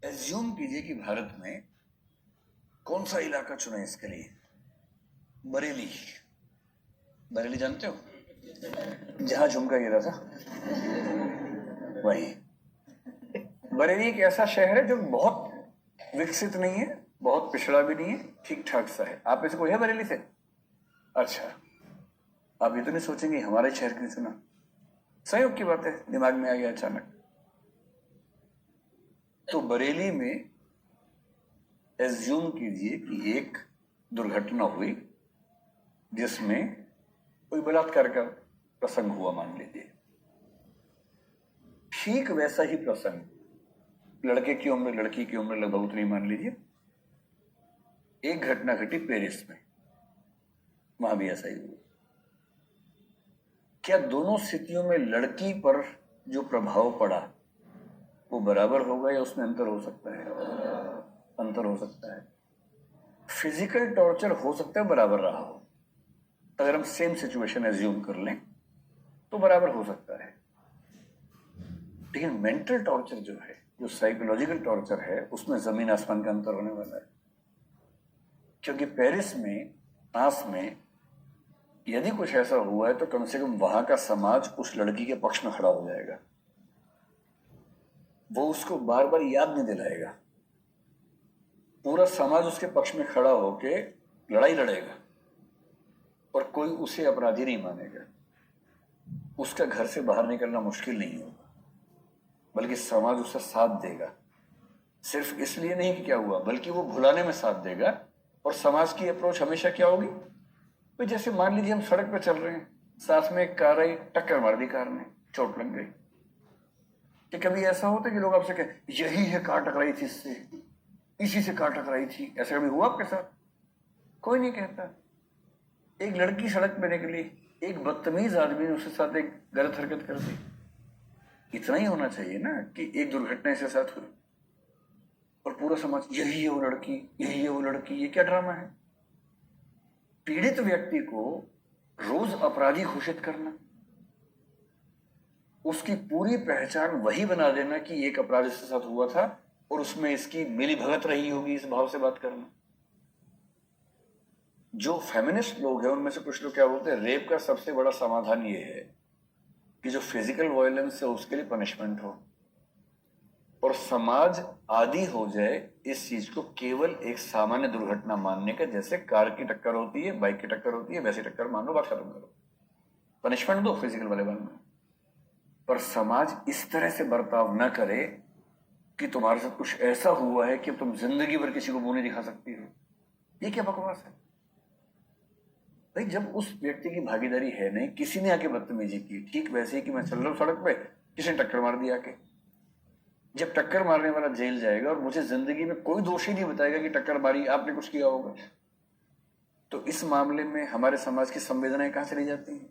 Assume कीजिए कि भारत में कौन सा इलाका चुना है इसके लिए। बरेली। बरेली जानते हो, जहां झुमका गिरा था, वही। बरेली एक ऐसा शहर है जो बहुत विकसित नहीं है, बहुत पिछड़ा भी नहीं है, ठीक ठाक सा है। आप में से कोई है बरेली से? अच्छा, आप ये तो नहीं सोचेंगे हमारे शहर क्यों चुना। संयोग की बात है, दिमाग में आ गया अचानक। तो बरेली में एज्यूम कीजिए कि एक दुर्घटना हुई जिसमें कोई बलात्कार का प्रसंग हुआ, मान लीजिए। ठीक वैसा ही प्रसंग, लड़के की उम्र लड़की की उम्र लगभग उतनी मान लीजिए, एक घटना घटी पेरिस में, वहां भी ऐसा ही हुआ। क्या दोनों स्थितियों में लड़की पर जो प्रभाव पड़ा वो बराबर होगा या उसमें अंतर हो सकता है? अंतर हो सकता है। फिजिकल टॉर्चर हो सकता है बराबर रहा हो, अगर हम सेम सिचुएशन एज्यूम कर लें तो बराबर हो सकता है। लेकिन मेंटल टॉर्चर जो है, जो साइकोलॉजिकल टॉर्चर है, उसमें जमीन आसमान का अंतर होने वाला है। क्योंकि पेरिस में, फ्रांस में यदि कुछ ऐसा हुआ है तो कम से कम वहां का समाज उस लड़की के पक्ष में खड़ा हो जाएगा। वो उसको बार बार याद नहीं दिलाएगा, पूरा समाज उसके पक्ष में खड़ा होके लड़ाई लड़ेगा और कोई उसे अपराधी नहीं मानेगा। उसका घर से बाहर निकलना मुश्किल नहीं होगा, बल्कि समाज उसका साथ देगा। सिर्फ इसलिए नहीं कि क्या हुआ, बल्कि वो भुलाने में साथ देगा। और समाज की अप्रोच हमेशा क्या होगी? तो जैसे मान लीजिए हम सड़क पर चल रहे हैं, साथ में एक कार आई, टक्कर मार दी कार ने, चोट लग गई। कि कभी ऐसा होता है कि लोग आपसे कहें यही है कार टकराई थी इससे, इसी से कार टकराई थी? ऐसा कभी हुआ आपके साथ? कोई नहीं कहता। एक लड़की सड़क पे निकली, एक बदतमीज आदमी ने उसके साथ एक गलत हरकत कर दी। इतना ही होना चाहिए ना कि एक दुर्घटना इसके साथ हुई और पूरा समाज यही है वो लड़की, यही है वो लड़की। ये क्या ड्रामा है? पीड़ित व्यक्ति को रोज अपराधी घोषित करना, उसकी पूरी पहचान वही बना देना कि एक अपराध इसके साथ हुआ था और उसमें इसकी मिली भगत रही होगी, इस भाव से बात करना। जो फेमिनिस्ट लोग हैं उनमें से कुछ लोग क्या बोलते हैं, रेप का सबसे बड़ा समाधान ये है कि जो फिजिकल वायलेंस है उसके लिए पनिशमेंट हो और समाज आदी हो जाए इस चीज को केवल एक सामान्य दुर्घटना मानने का। जैसे कार की टक्कर होती है, बाइक की टक्कर होती है, वैसी टक्कर मान लो, बात खत्म करो, पनिशमेंट दो फिजिकल वाले बारे में। पर समाज इस तरह से बर्ताव न करे कि तुम्हारे साथ कुछ ऐसा हुआ है कि तुम जिंदगी भर किसी को मुंह नहीं दिखा सकती हो। ये क्या बकवास है भाई? जब उस व्यक्ति की भागीदारी है नहीं, किसी ने आके बदतमीजी की, ठीक वैसे ही कि मैं चल रहा हूं सड़क पे, किसी ने टक्कर मार दिया आके। जब टक्कर मारने वाला जेल जाएगा और मुझे जिंदगी में कोई दोषी नहीं बताएगा कि टक्कर मारी आपने, कुछ किया होगा, तो इस मामले में हमारे समाज की संवेदनाएं कहां चली जाती हैं?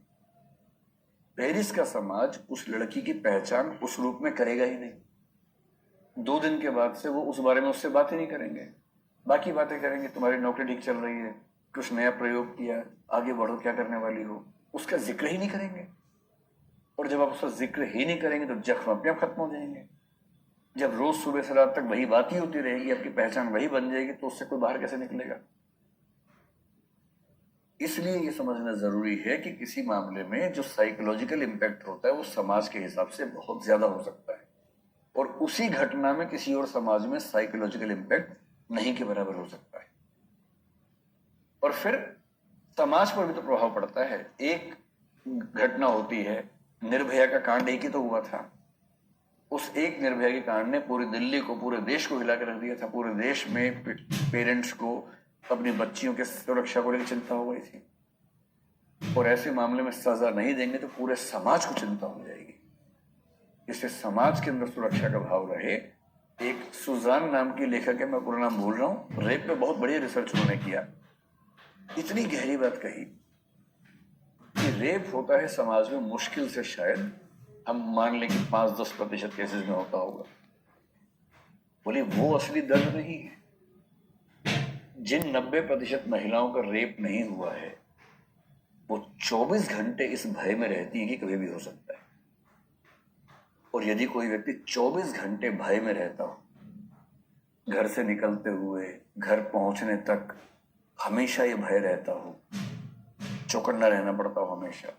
पेरिस का समाज उस लड़की की पहचान उस रूप में करेगा ही नहीं। 2 दिन के बाद से वो उस बारे में उससे बात ही नहीं करेंगे, बाकी बातें करेंगे। तुम्हारी नौकरी ठीक चल रही है, कुछ नया प्रयोग किया, आगे बढ़ो, क्या करने वाली हो, उसका जिक्र ही नहीं करेंगे। और जब आप उसका जिक्र ही नहीं करेंगे तो जख्म अपने आप खत्म हो जाएंगे। जब रोज सुबह से रात तक वही बात ही होती रहेगी, आपकी पहचान वही बन जाएगी, तो उससे कोई बाहर कैसे निकलेगा? इसलिए ये समझना जरूरी है कि किसी मामले में जो साइकोलॉजिकल इंपैक्ट होता है वो समाज के हिसाब से बहुत ज्यादा हो सकता है और उसी घटना में किसी और समाज में साइकोलॉजिकल इंपैक्ट नहीं के बराबर हो सकता है। और फिर समाज पर भी तो प्रभाव पड़ता है। एक घटना होती है, निर्भया का कांड एक ही तो हुआ था। उस एक निर्भया के कांड ने पूरी दिल्ली को, पूरे देश को हिला कर रख दिया था। पूरे देश में पेरेंट्स को अपनी बच्चियों के सुरक्षा को लेकर चिंता हो गई थी और ऐसे मामले में सजा नहीं देंगे तो पूरे समाज को चिंता हो जाएगी। इससे समाज के अंदर सुरक्षा का भाव रहे। एक सुजान नाम की लेखक है, मैं पूरा नाम भूल रहा हूं, रेप पे बहुत बढ़िया रिसर्च उन्होंने किया। इतनी गहरी बात कही कि रेप होता है समाज में मुश्किल से शायद हम मान लें कि 5-10% केसेस में होता होगा। बोली वो असली दर्द नहीं है। जिन 90% महिलाओं का रेप नहीं हुआ है वो 24 घंटे इस भय में रहती है कि कभी भी हो सकता है। और यदि कोई व्यक्ति 24 घंटे भय में रहता हो घर से निकलते हुए घर पहुंचने तक हमेशा ये भय रहता हो, चौकन्ना रहना पड़ता हो हमेशा,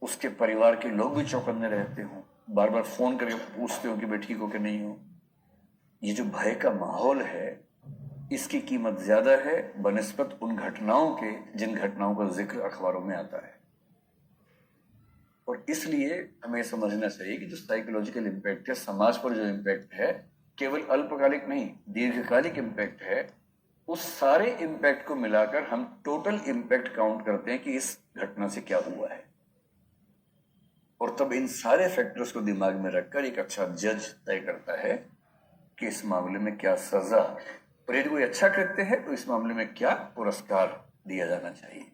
उसके परिवार के लोग भी चौकन्ने रहते हो, बार बार फोन करके पूछते हो कि मैं ठीक हो कि नहीं हो। ये जो भय का माहौल है, इसकी कीमत ज्यादा है बनिस्बत उन घटनाओं के जिन घटनाओं का जिक्र अखबारों में आता है। और इसलिए हमें समझना चाहिए कि जो साइकोलॉजिकल इम्पैक्ट है, समाज पर जो इम्पैक्ट है, केवल अल्पकालिक नहीं, दीर्घकालिक इम्पैक्ट है। उस सारे इम्पैक्ट को मिलाकर हम टोटल इम्पैक्ट काउंट करते हैं कि इस घटना से क्या हुआ है, और तब इन सारे फैक्टर्स को दिमाग में रखकर एक अच्छा जज तय करता है कि इस मामले में क्या सजा, और यदि कोई अच्छा कृत्य है तो इस मामले में क्या पुरस्कार दिया जाना चाहिए।